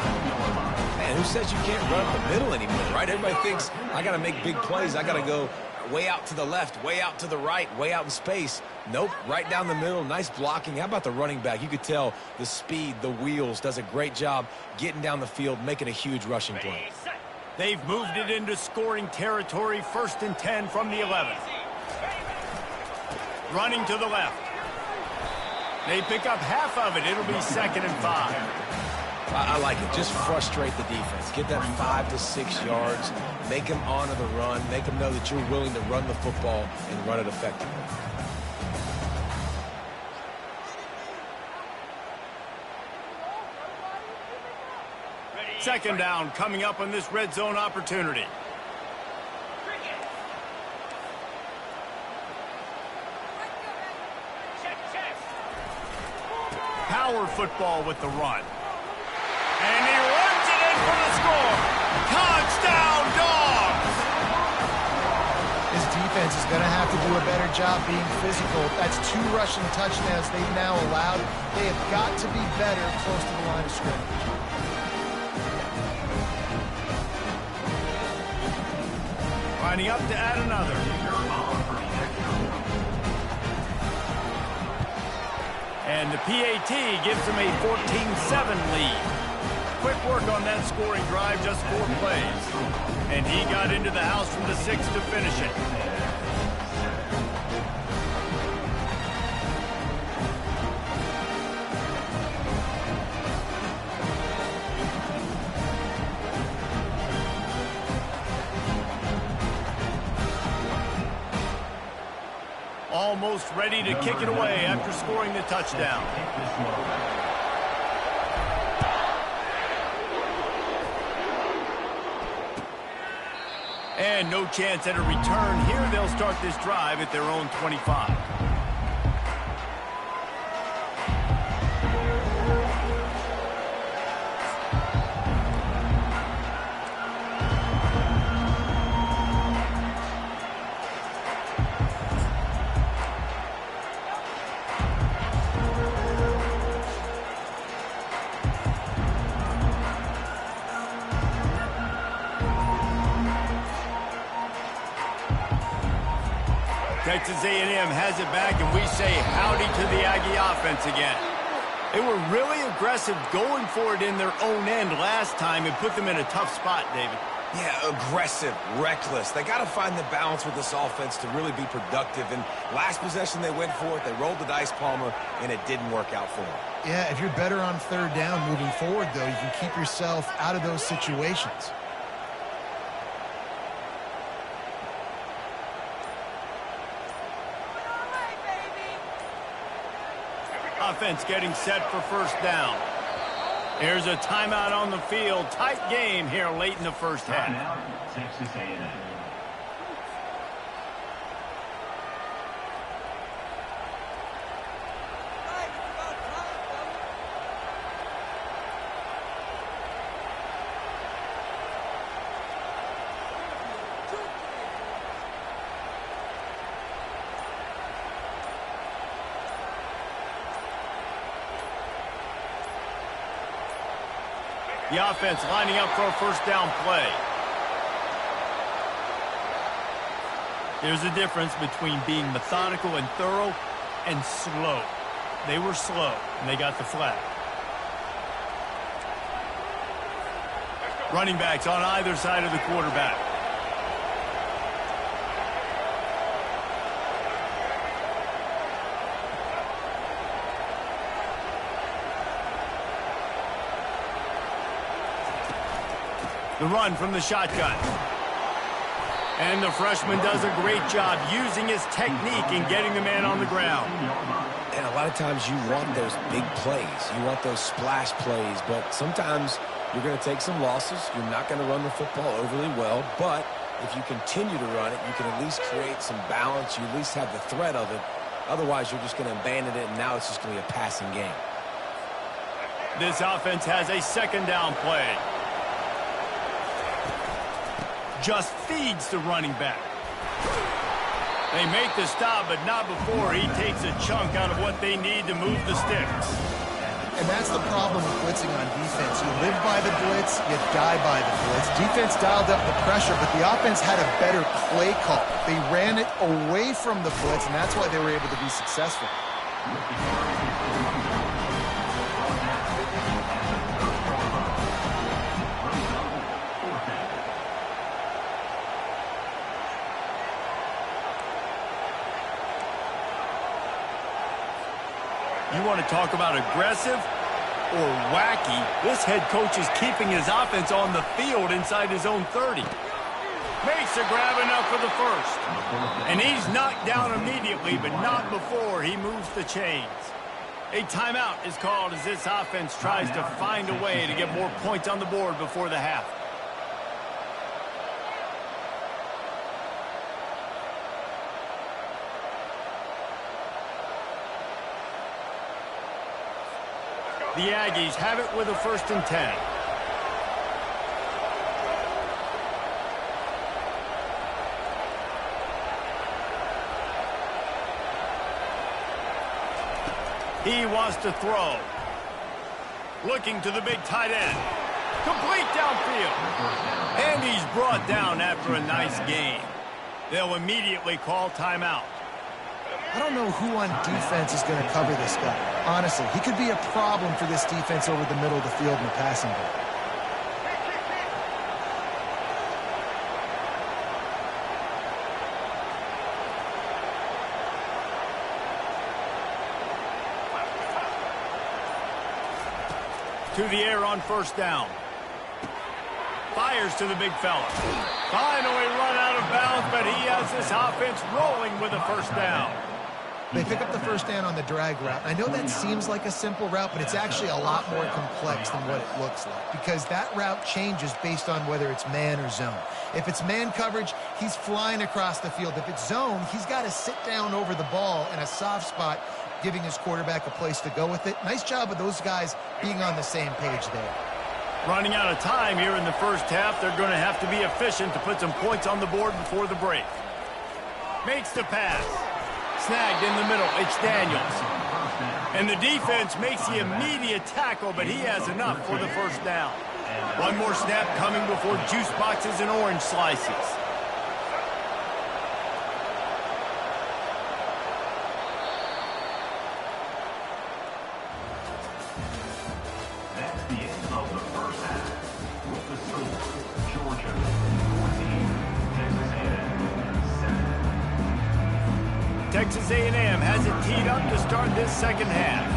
Speaker 3: Man, who says you can't run up the middle anymore, right? Everybody thinks I got to make big plays. I got to go way out to the left, way out to the right, way out in space. Nope, right down the middle, nice blocking. How about the running back? You could tell the speed, the wheels, does a great job getting down the field, making a huge rushing play.
Speaker 1: They've moved it into scoring territory, 1st and 10 from the 11. Running to the left. They pick up half of it. It'll be 2nd and 5.
Speaker 3: I like it. Just frustrate the defense. Get that 5 to 6 yards. Make them honor the run. Make them know that you're willing to run the football and run it effectively.
Speaker 1: Second down coming up on this red zone opportunity. Power football with the run. And he runs it in for the score. Touchdown, Dogs!
Speaker 2: This defense is going to have to do a better job being physical. That's 2 rushing touchdowns they've now allowed. They have got to be better close to the line of scrimmage.
Speaker 1: Lining up to add another. And the PAT gives them a 14-7 lead. Quick work on that scoring drive, just 4 plays. And he got into the house from the 6 to finish it. Almost ready to kick it away after scoring the touchdown. And no chance at a return here. They'll start this drive at their own 25. Texas A&M has it back, and we say howdy to the Aggie offense again. They were really aggressive going for it in their own end last time and put them in a tough spot, David.
Speaker 3: Yeah, aggressive, reckless. They got to find the balance with this offense to really be productive. And last possession they went for it, they rolled the dice, Palmer, and it didn't work out for them.
Speaker 2: Yeah, if you're better on 3rd down moving forward, though, you can keep yourself out of those situations.
Speaker 1: Offense getting set for 1st down. Here's a timeout on the field. Tight game here late in the first half.
Speaker 4: Texas A&M.
Speaker 1: The offense lining up for a first down play. There's a difference between being methodical and thorough and slow. They were slow, and they got the flag. Running backs on either side of the quarterback. The run from the shotgun. And the freshman does a great job using his technique and getting the man on the ground.
Speaker 3: And a lot of times you want those big plays. You want those splash plays, but sometimes you're going to take some losses. You're not going to run the football overly well, but if you continue to run it, you can at least create some balance. You at least have the threat of it. Otherwise, you're just going to abandon it, and now it's just going to be a passing game.
Speaker 1: This offense has a second down play. Just feeds the running back. They make the stop, but not before he takes a chunk out of what they need to move the sticks.
Speaker 2: And that's the problem with blitzing on defense. You live by the blitz, you die by the blitz. Defense dialed up the pressure, but the offense had a better play call. They ran it away from the blitz, and that's why they were able to be successful.
Speaker 1: You want to talk about aggressive or wacky? This head coach is keeping his offense on the field inside his own 30. Makes a grab enough for the first. And he's knocked down immediately, but not before he moves the chains. A timeout is called as this offense tries to find a way to get more points on the board before the half. The Aggies have it with a 1st and 10. He wants to throw. Looking to the big tight end. Complete downfield. And he's brought down after a nice gain. They'll immediately call timeout.
Speaker 2: I don't know who on defense is going to cover this guy. Honestly, he could be a problem for this defense over the middle of the field in the passing game.
Speaker 1: To the air on 1st down. Fires to the big fella. Finally run out of bounds, but he has this offense rolling with a 1st down.
Speaker 2: They pick up the 1st down on the drag route. I know that seems like a simple route, but it's actually a lot more complex than what it looks like, because that route changes based on whether it's man or zone. If it's man coverage, he's flying across the field. If it's zone, he's got to sit down over the ball in a soft spot, giving his quarterback a place to go with it. Nice job of those guys being on the same page there.
Speaker 1: Running out of time here in the first half, they're going to have to be efficient to put some points on the board before the break. Makes the pass. Snagged in the middle, it's Daniels. And the defense makes the immediate tackle, but he has enough for the 1st down. One more snap coming before juice boxes and orange slices.
Speaker 4: That's the end of the first half. With the score, Georgia 14, Texas A&M 7.
Speaker 1: Texas A&M has it teed up to start this second half.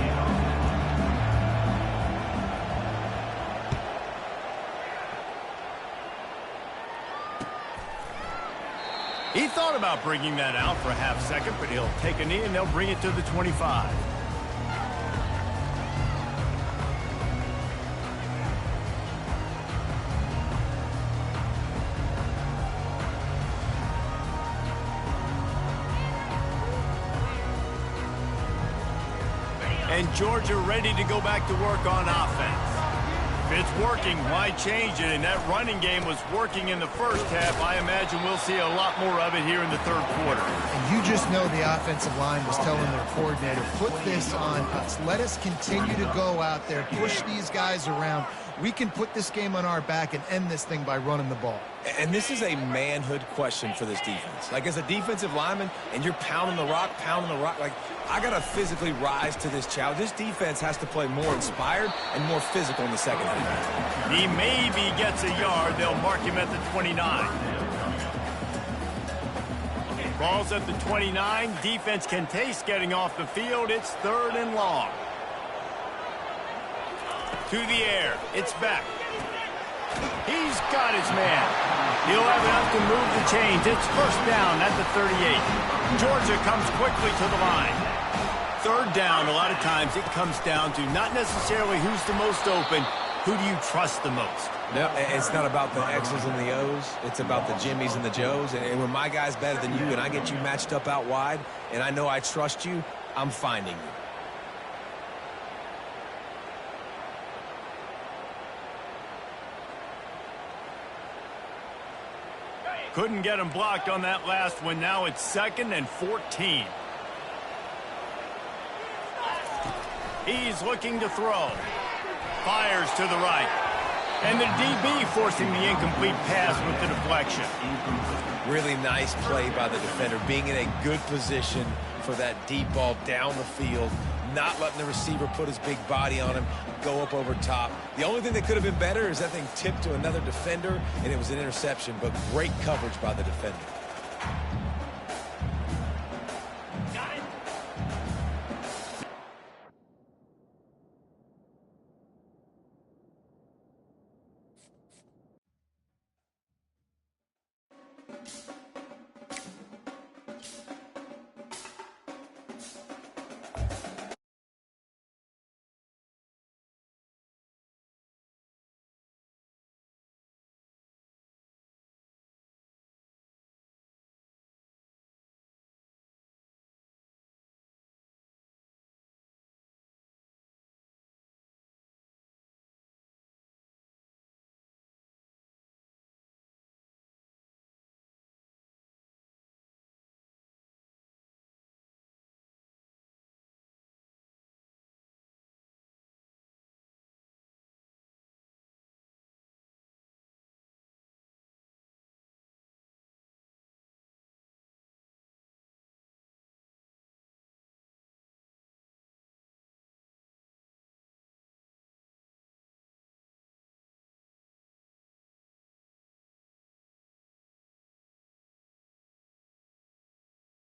Speaker 1: He thought about bringing that out for a half second, but he'll take a knee and they'll bring it to the 25. And Georgia ready to go back to work on offense. If it's working, why change it? And that running game was working in the first half. I imagine we'll see a lot more of it here in the third quarter.
Speaker 2: And you just know the offensive line was telling their coordinator, put this on us. Let us continue to go out there, push these guys around. We can put this game on our back and end this thing by running the ball.
Speaker 3: And this is a manhood question for this defense. Like, as a defensive lineman, and you're pounding the rock, like, I got to physically rise to this challenge. This defense has to play more inspired and more physical in the second half.
Speaker 1: He maybe gets a yard. They'll mark him at the 29. Ball's at the 29. Defense can taste getting off the field. It's 3rd and long. To the air. It's back. He's got his man. He'll have enough to move the chains. It's first down at the 38. Georgia comes quickly to the line. 3rd down, a lot of times it comes down to not necessarily who's the most open, who do you trust the most?
Speaker 3: No, it's not about the X's and the O's. It's about the Jimmys and the Joes. And when my guy's better than you and I get you matched up out wide and I know I trust you, I'm finding you.
Speaker 1: Couldn't get him blocked on that last one. Now it's 2nd and 14. He's looking to throw. Fires to the right. And the DB forcing the incomplete pass with the deflection.
Speaker 3: Really nice play by the defender, being in a good position for that deep ball down the field, not letting the receiver put his big body on him, go up over top. The only thing that could have been better is that thing tipped to another defender, and it was an interception, but great coverage by the defender.